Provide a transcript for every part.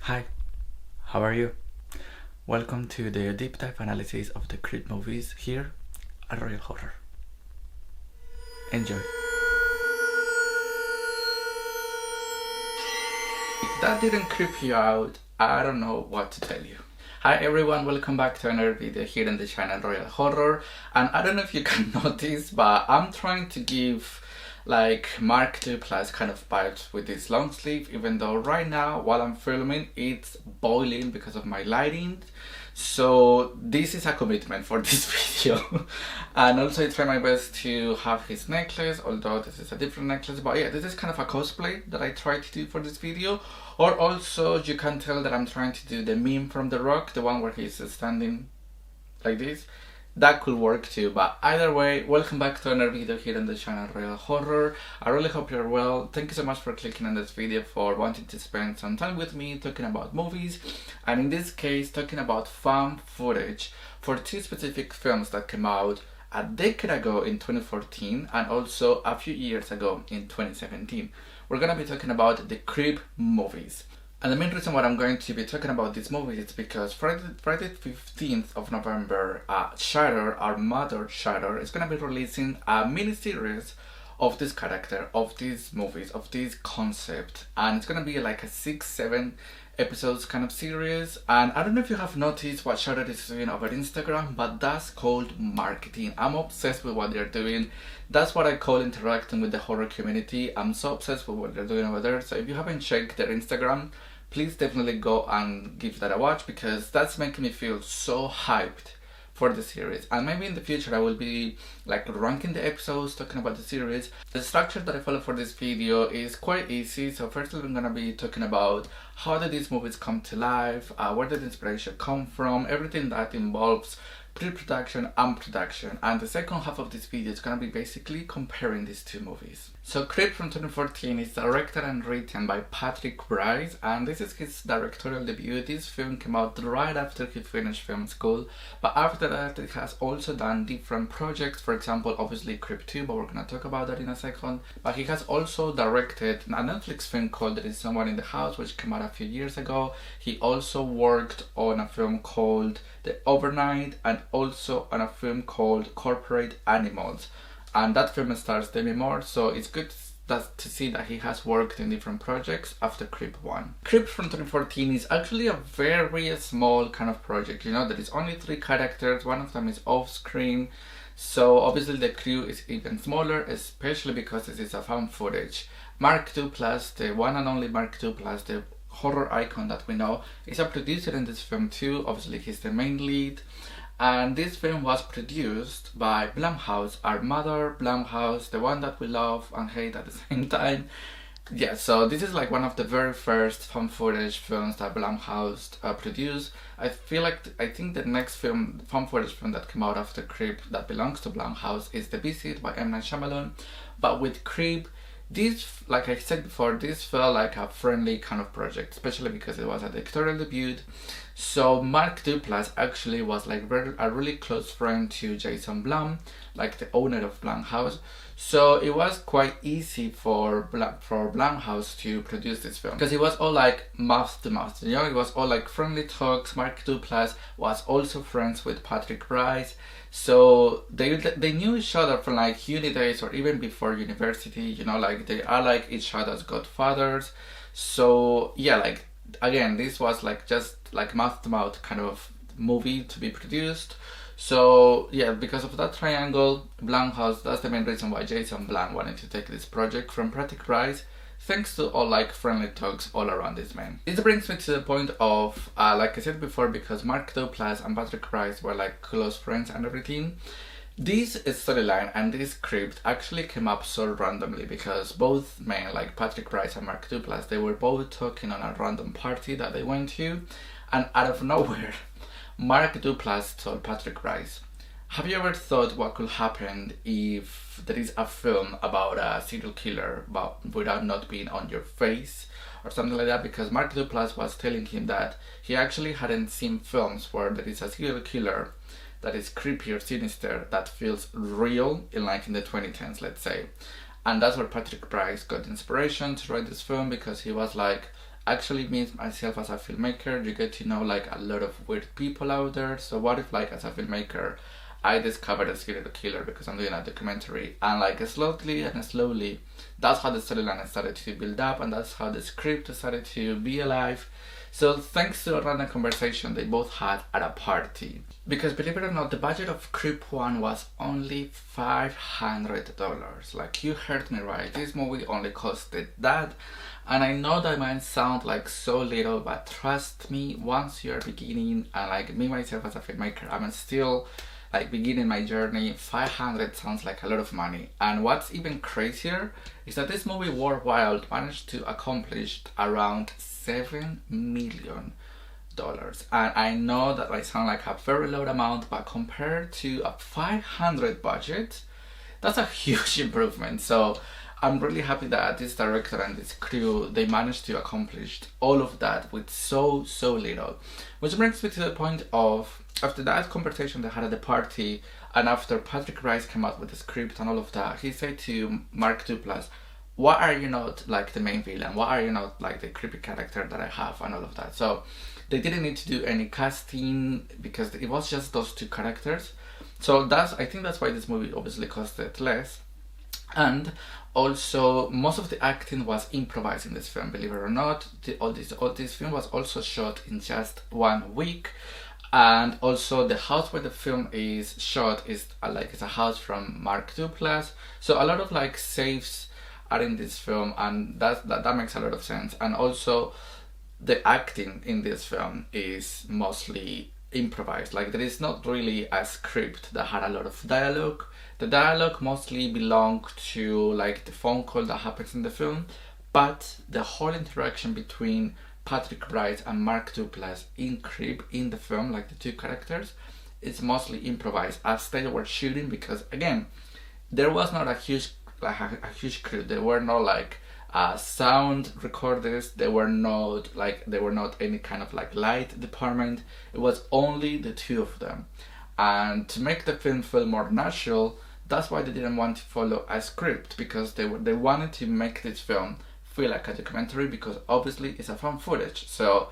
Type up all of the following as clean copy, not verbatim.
Hi, how are you? Welcome to the deep dive analysis of the Creep movies here at Royal Horror. Enjoy. If that didn't creep you out, I don't know what to tell you. Hi everyone, welcome back to another video here on the channel Royal Horror. And I don't know if you can notice, but I'm trying to give like Mark II Plus kind of vibes with this long sleeve, even though right now while I'm filming it's boiling because of my lighting. So this is a commitment for this video. And also I try my best to have his necklace, although this is a different necklace. But yeah, this is kind of a cosplay that I tried to do for this video. Or also you can tell that I'm trying to do the meme from The Rock, the one where he's standing like this. That could work too, but either way, welcome back to another video here on the channel Royal Horror. I really hope you're well. Thank you so much for clicking on this video, for wanting to spend some time with me talking about movies, and in this case talking about found footage for two specific films that came out a decade ago in 2014 and also a few years ago in 2017. We're gonna be talking about the Creep movies. And the main reason why I'm going to be talking about this movie is because Friday 15th of November, Shudder, our mother Shudder, is going to be releasing a mini-series of this character, of these movies, of this concept. And it's going to be like a 6-7 episodes kind of series. And I don't know if you have noticed what Shudder is doing over Instagram, but that's called marketing. I'm obsessed with what they're doing. That's what I call interacting with the horror community. I'm so obsessed with what they're doing over there. So if you haven't checked their Instagram, please definitely go and give that a watch, because that's making me feel so hyped for the series. And maybe in the future I will be like ranking the episodes, talking about the series. The structure that I follow for this video is quite easy. So first I'm gonna be talking about how did these movies come to life, where did the inspiration come from, everything that involves pre-production and production. And the second half of this video is gonna be basically comparing these two movies. So Creep from 2014 is directed and written by Patrick Bryce, and this is his directorial debut. This film came out right after he finished film school, but after that he has also done different projects. For example, obviously Creep 2, but we're gonna talk about that in a second. But he has also directed a Netflix film called There Is Someone in the House, which came out a few years ago. He also worked on a film called The Overnight and also on a film called Corporate Animals, and that film stars Demi Moore, so it's good to see that he has worked in different projects after Creep 1. Creep from 2014 is actually a very small kind of project. You know, there is only 3 characters, one of them is off screen, so obviously the crew is even smaller, especially because this is a found footage. Mark II Plus, the one and only Mark II Plus, the horror icon that we know, is a producer in this film too. Obviously he's the main lead, and this film was produced by Blumhouse, our mother Blumhouse, the one that we love and hate at the same time. Yeah, so this is like one of the very first found footage films that Blumhouse produced. I think the next film, found footage film that came out after Creep that belongs to Blumhouse is The Visit by M. Night Shyamalan. But with Creep, this, like I said before, this felt like a friendly kind of project, especially because it was a directorial debut. So Mark II Plus actually was like a really close friend to Jason Blum, like the owner of Blumhouse. So it was quite easy for Blumhouse to produce this film, because it was all like mouth to mouth. You know, it was all like friendly talks. Mark II Plus was also friends with Patrick Bryce. So they knew each other from like uni days or even before university, you know, like they are like each other's godfathers. So yeah, like again, this was like just like mouth to mouth kind of movie to be produced. So yeah, because of that triangle, Blumhouse, that's the main reason why Jason Blum wanted to take this project from Patrick Bryce, thanks to all like friendly talks all around this man. This brings me to the point of, like I said before, because Mark II Plus and Patrick Bryce were like close friends and everything, this storyline and this script actually came up so randomly, because both men, like Patrick Bryce and Mark II Plus, they were both talking on a random party that they went to, and out of nowhere, Mark II Plus told Patrick Bryce, have you ever thought what could happen if there is a film about a serial killer but without not being on your face or something like that? Because Mark II Plus was telling him that he actually hadn't seen films where there is a serial killer that is creepy or sinister that feels real in like in the 2010s, let's say. And that's where Patrick Bryce got inspiration to write this film, because he was like, actually meet myself as a filmmaker. You get to know like a lot of weird people out there. So what if like as a filmmaker I discovered a serial killer because I'm doing a documentary, and like slowly and slowly that's how the storyline started to build up, and that's how the script started to be alive. So thanks to a random conversation they both had at a party. Because believe it or not, the budget of Creep 1 was only $500. Like, you heard me right, this movie only costed that. And I know that might sound like so little, but trust me, once you're beginning, and like me myself as a filmmaker, I'm still like beginning my journey, 500 sounds like a lot of money. And what's even crazier is that this movie worldwide managed to accomplish around $7 million. And I know that might sound like a very low amount, but compared to a 500 budget, that's a huge improvement. So I'm really happy that this director and this crew, they managed to accomplish all of that with so little. Which brings me to the point of, after that conversation they had at the party, and after Patrick Rice came out with the script and all of that, he said to Mark Duplass, why are you not like the main villain? Why are you not like the creepy character that I have and all of that? So they didn't need to do any casting because it was just those two characters. So I think that's why this movie obviously costed less. And also most of the acting was improvised in this film, believe it or not. All this film was also shot in just 1 week. And also the house where the film is shot is it's a house from Mark Duplass. So a lot of like saves are in this film, and that makes a lot of sense. And also the acting in this film is mostly improvised. Like, there is not really a script that had a lot of dialogue. The dialogue mostly belonged to like the phone call that happens in the film, but the whole interaction between Patrick Bright and Mark Duplass in Creep in the film, like the two characters, is mostly improvised as they were shooting, because again, there was not a huge crew. There were no like sound recorders. There were not any kind of like light department. It was only the two of them. And to make the film feel more natural, that's why they didn't want to follow a script, because they wanted to make this film feel like a documentary, because obviously it's a found footage. So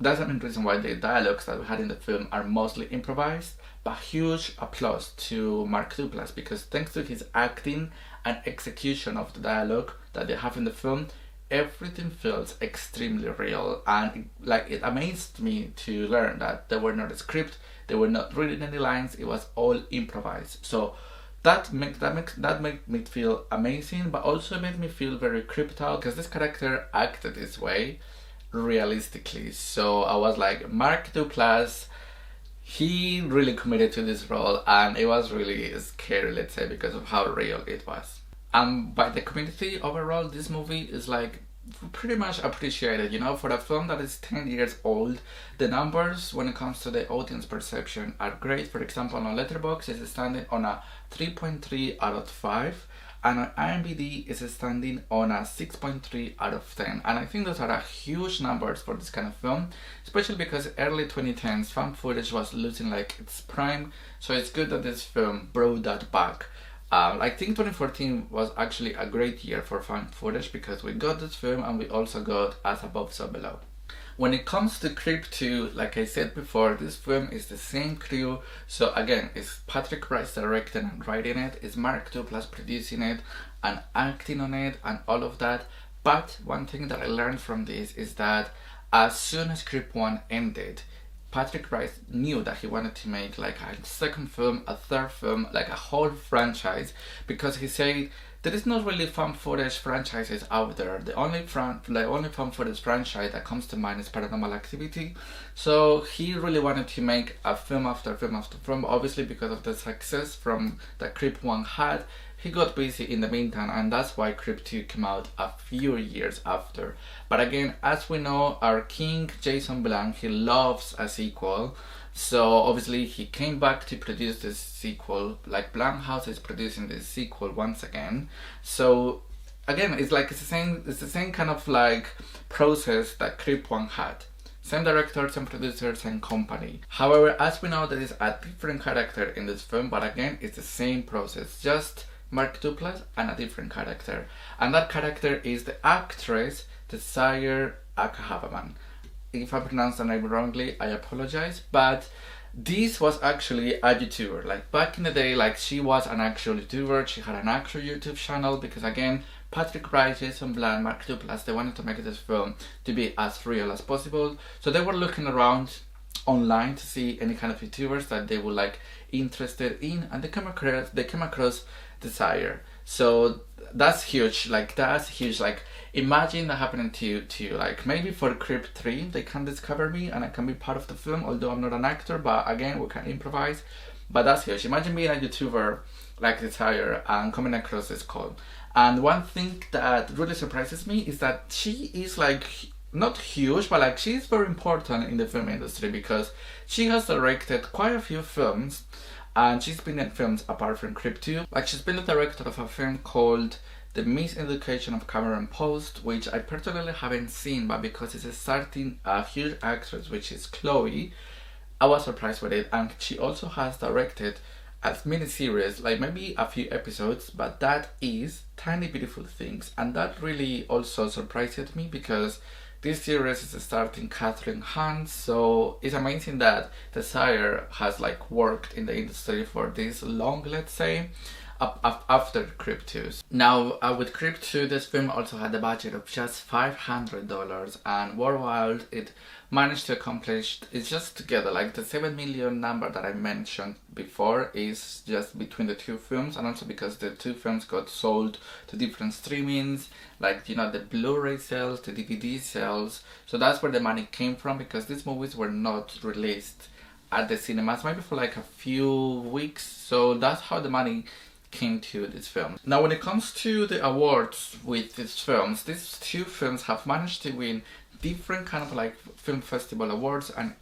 that's the main reason why the dialogues that we had in the film are mostly improvised. But huge applause to Mark Duplass, because thanks to his acting and execution of the dialogue that they have in the film, everything feels extremely real. And it amazed me to learn that there were not a script, they were not reading any lines, it was all improvised. So that made me feel amazing, but also made me feel very creeped out, because this character acted this way realistically. So I was like, Mark Duplass, he really committed to this role, and it was really scary, let's say, because of how real it was. And by the community overall, this movie is like pretty much appreciated, you know, for a film that is 10 years old. The numbers when it comes to the audience perception are great. For example, on Letterboxd it's standing on a 3.3 out of 5, and on IMDb is standing on a 6.3 out of 10. And I think those are huge numbers for this kind of film, especially because early 2010s found footage was losing like its prime. So it's good that this film brought that back. I think 2014 was actually a great year for found footage, because we got this film and we also got As Above So Below. When it comes to Creep 2, like I said before, this film is the same crew. So again, it's Patrick Rice directing and writing it, it's Mark Duplass producing it and acting on it and all of that. But one thing that I learned from this is that as soon as Creep 1 ended, Patrick Rice knew that he wanted to make like a second film, a third film, like a whole franchise, because he said there is not really found footage franchises out there. The only found footage franchise that comes to mind is Paranormal Activity. So he really wanted to make a film after film after film. Obviously, because of the success from that Creep 1 had, he got busy in the meantime, and that's why Creep 2 came out a few years after. But again, as we know, our king Jason Blum, he loves a sequel. So obviously he came back to produce this sequel, like Blumhouse is producing this sequel once again. So again, it's the same kind of like process that Creep 1 had. Same director, same producer, same company. However, as we know, there is a different character in this film, but again, it's the same process, just Mark Duplass and a different character. And that character is the actress Desire Akahabaman. If I pronounce the name wrongly, I apologize, but this was actually a YouTuber. Like back in the day, like she was an actual YouTuber, she had an actual YouTube channel, because again, Patrick Wright, Jason Bland, Mark Duplass, they wanted to make this film to be as real as possible. So they were looking around online to see any kind of YouTubers that they were like interested in, and they came across Desire. So that's huge. Like imagine that happening to you. Like maybe for Creep 3 they can discover me and I can be part of the film, although I'm not an actor, but again, we can improvise. But that's huge. Imagine being a YouTuber like Desire and coming across this call. And one thing that really surprises me is that she is like not huge, but like she's very important in the film industry, because she has directed quite a few films, and she's been in films apart from Creep 2. Like she's been the director of a film called The Miseducation of Cameron Post, which I personally haven't seen, but because it's starting a huge actress, which is Chloe, I was surprised with it. And she also has directed a miniseries, like maybe a few episodes, but that is Tiny Beautiful Things, and that really also surprised me, because this series is starting Catherine Hahn, so it's amazing that Desire has like worked in the industry for this long, let's say, after Creep 2. Now, with Creep 2, this film also had a budget of just $500, and worldwide it managed to accomplish, it's just together, like the 7 million number that I mentioned before is just between the two films, and also because the two films got sold to different streamings, like, you know, the Blu-ray sales, the DVD sales. So that's where the money came from, because these movies were not released at the cinemas, maybe for like a few weeks. So that's how the money came to this film. Now, when it comes to the awards with these films, these two films have managed to win different kind of like film festival awards and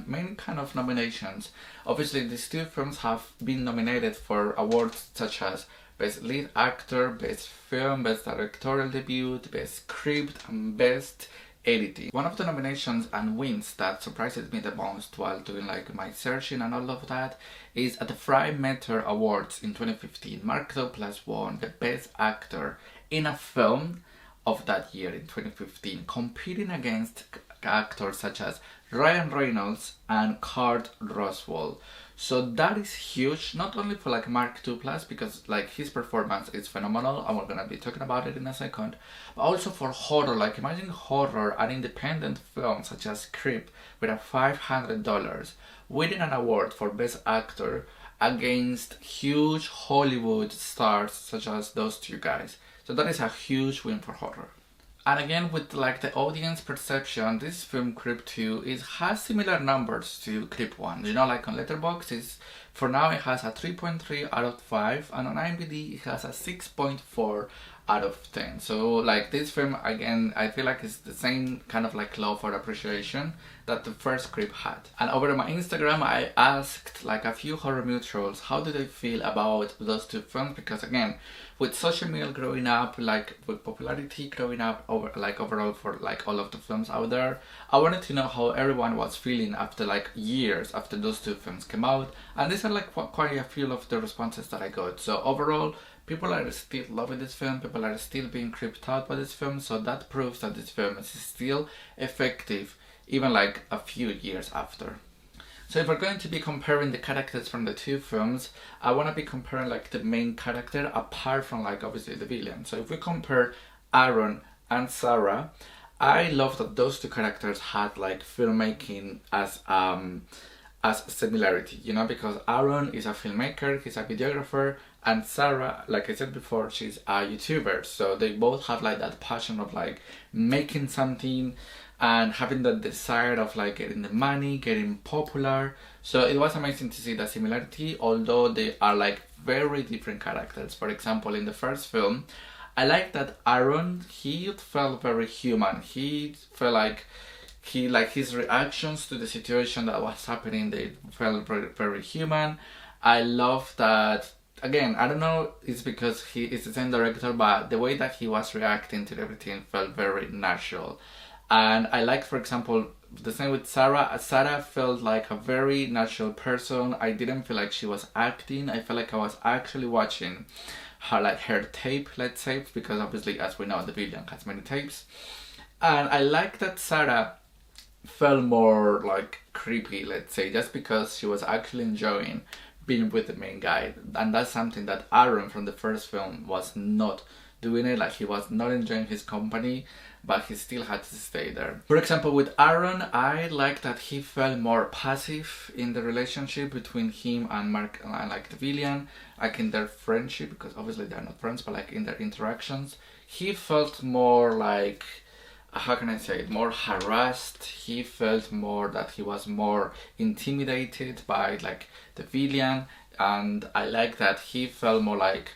many kind of nominations. Obviously, these two films have been nominated for awards such as Best Lead Actor, Best Film, Best Directorial Debut, Best Script, and Best Editing. One of the nominations and wins that surprises me the most while doing like my searching and all of that is at the Fry Meter Awards in 2015. Mark Duplass won the Best Actor in a film of that year in 2015, competing against actors such as Ryan Reynolds and Kurt Russell. So that is huge, not only for like Mark Duplass, because like his performance is phenomenal and we're gonna be talking about it in a second, but also for horror. Like imagine horror, an independent film such as Creep with a $500 winning an award for Best Actor against huge Hollywood stars such as those two guys. So that is a huge win for horror. And again, with like the audience perception, this film Creep 2 has similar numbers to Creep 1. You know, like on Letterboxd, for now it has a 3.3 out of 5, and on IMDb it has a 6.4 out of 10. So like this film, again, I feel like it's the same kind of like love or appreciation that the first Creep had. And over on my Instagram, I asked like a few horror mutuals how do they feel about those two films, because again, with social media growing up, like with popularity growing up overall for like all of the films out there, I wanted to know how everyone was feeling after like years after those two films came out, and these are like quite a few of the responses that I got. So overall, people are still loving this film, people are still being creeped out by this film, so that proves that this film is still effective even like a few years after. So if we're going to be comparing the characters from the two films, I want to be comparing like the main character apart from like obviously the villain. So if we compare Aaron and Sarah, I love that those two characters had like filmmaking as similarity, you know, because Aaron is a filmmaker, he's a videographer, and Sarah, like I said before, she's a YouTuber. So they both have like that passion of like making something and having that desire of like getting the money, getting popular. So it was amazing to see that similarity, although they are like very different characters. For example, in the first film, I like that Aaron, he felt very human. He felt like his reactions to the situation that was happening, they felt very, very human. I love that. Again, I don't know, it's because he is the same director, but the way that he was reacting to everything felt very natural. And I like, for example, the same with Sarah. Sarah felt like a very natural person. I didn't feel like she was acting. I felt like I was actually watching her, like her tape, let's say, because obviously, as we know, the villain has many tapes. And I like that Sarah felt more like creepy, let's say, just because she was actually enjoying being with the main guy. And that's something that Aaron from the first film was not doing it. Like, he was not enjoying his company, but he still had to stay there. For example, with Aaron, I like that he felt more passive in the relationship between him and Mark, like the villain, like in their friendship, because obviously they're not friends, but like in their interactions. He felt more like, how can I say it, more harassed. He felt more that he was more intimidated by like the villain, and I like that he felt more like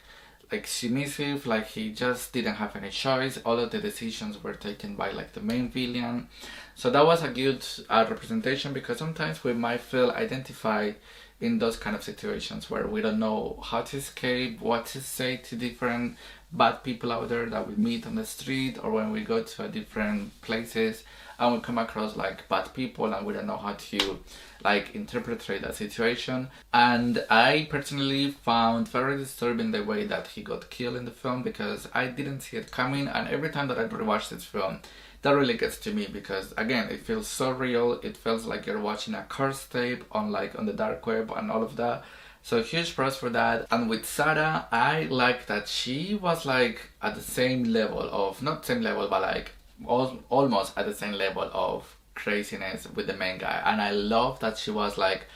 submissive, like he just didn't have any choice. All of the decisions were taken by like the main villain. So that was a good representation, because sometimes we might feel identified in those kind of situations where we don't know how to escape, what to say to different bad people out there that we meet on the street, or when we go to different places and we come across like bad people and we don't know how to like interpret that situation. And I personally found very disturbing the way that he got killed in the film, because I didn't see it coming, and every time that I rewatch this film, that really gets to me, because again, it feels so real. It feels like you're watching a curse tape on the dark web and all of that. So huge props for that. And with Sarah, I like that she was like at the same level of, not same level, but like almost at the same level of craziness with the main guy. And I love that she was like,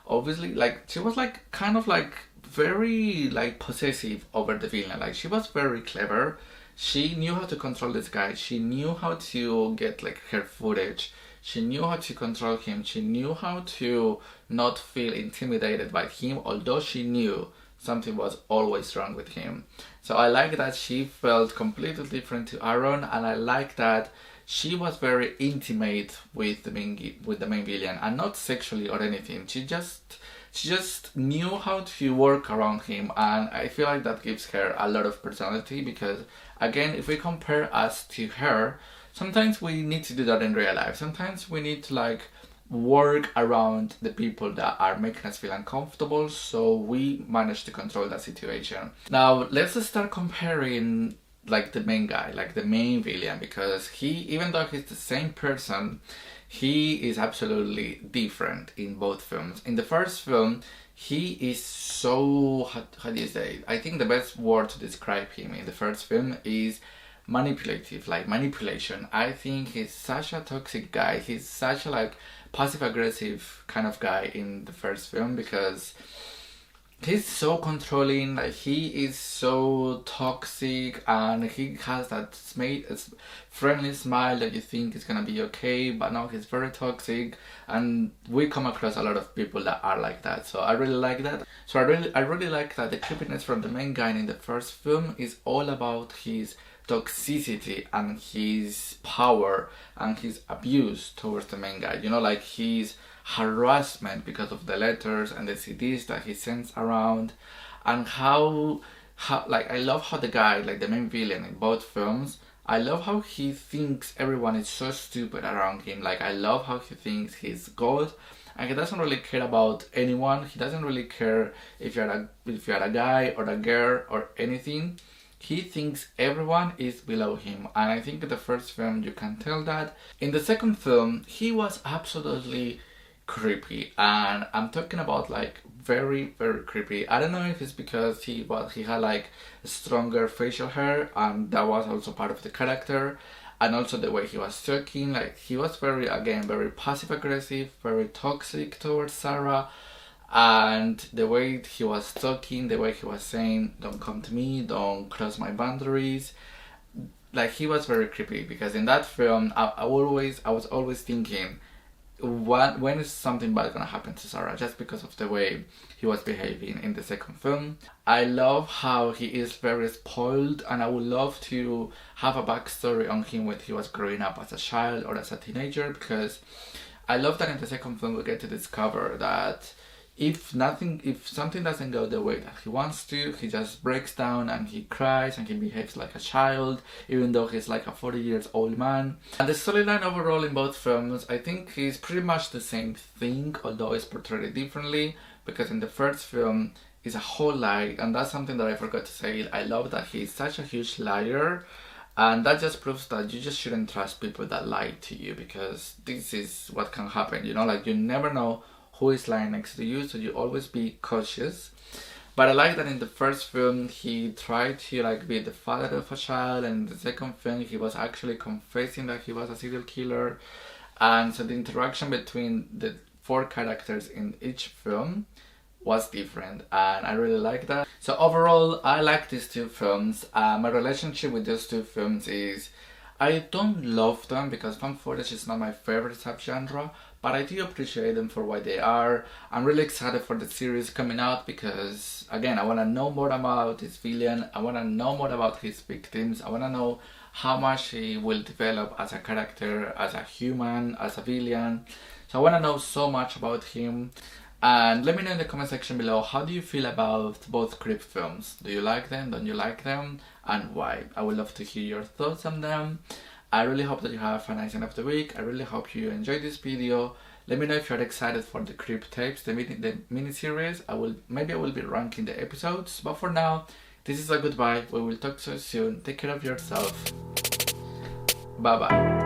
obviously, like she was like kind of like very like possessive over the villain. Like, she was very clever. She knew how to control this guy. She knew how to get like her footage. She knew how to control him. She knew how to not feel intimidated by him, although she knew something was always wrong with him. So I like that she felt completely different to Aaron, and I like that she was very intimate with the main villain, and not sexually or anything. She just knew how to work around him, and I feel like that gives her a lot of personality, because again, if we compare us to her, sometimes we need to do that in real life. Sometimes we need to like work around the people that are making us feel uncomfortable, so we manage to control that situation. Now let's start comparing like the main guy, like the main villain, because he, even though he's the same person, he is absolutely different in both films. In the first film, he is so, how do you say it? I think the best word to describe him in the first film is manipulative, like manipulation. I think he's such a toxic guy. He's such a like passive aggressive kind of guy in the first film, because he's so controlling. Like, he is so toxic, and he has that friendly smile that you think is gonna be okay, but no, he's very toxic. And we come across a lot of people that are like that, so I really like that. So I really like that the creepiness from the main guy in the first film is all about his toxicity and his power and his abuse towards the main guy. You know, like his harassment because of the letters and the CDs that he sends around, and how like, I love how the guy, like the main villain in both films, I love how he thinks everyone is so stupid around him. Like, I love how he thinks he's God, and he doesn't really care about anyone. He doesn't really care if you're a guy or a girl or anything. He thinks everyone is below him, and I think in the first film you can tell that. In the second film, he was absolutely creepy, and I'm talking about like very, very creepy. I don't know if it's because he had like stronger facial hair, and that was also part of the character, and also the way he was talking. Like, he was very passive aggressive, very toxic towards Sarah. And the way he was talking, the way he was saying, don't come to me, don't cross my boundaries, like, he was very creepy. Because in that film, I was always thinking, when is something bad gonna happen to Sarah, just because of the way he was behaving in the second film. I love how he is very spoiled, and I would love to have a backstory on him when he was growing up as a child or as a teenager, because I love that in the second film we get to discover that if something doesn't go the way that he wants to, he just breaks down and he cries and he behaves like a child, even though he's like a 40 years old man. And the storyline overall in both films, I think, is pretty much the same thing, although it's portrayed differently, because in the first film is a whole lie, and that's something that I forgot to say. I love that he's such a huge liar, And that just proves that you just shouldn't trust people that lie to you, because this is what can happen, you know, like you never know who is lying next to you, so you always be cautious. But I like that in the first film he tried to like be the father of a child, and in the second film he was actually confessing that he was a serial killer. And so the interaction between the four characters in each film was different, and I really like that. So overall, I like these two films. My relationship with those two films is, I don't love them because found footage is not my favorite subgenre, but I do appreciate them for what they are. I'm really excited for the series coming out because, again, I want to know more about this villain. I want to know more about his victims. I want to know how much he will develop as a character, as a human, as a villain. So I want to know so much about him. And let me know in the comment section below, how do you feel about both Creep films? Do you like them? Don't you like them? And why? I would love to hear your thoughts on them. I really hope that you have a nice end of the week. I really hope you enjoyed this video. Let me know if you're excited for the Creep tapes, the mini-series. Maybe I will be ranking the episodes. But for now, this is a goodbye. We will talk so soon. Take care of yourself. Bye bye.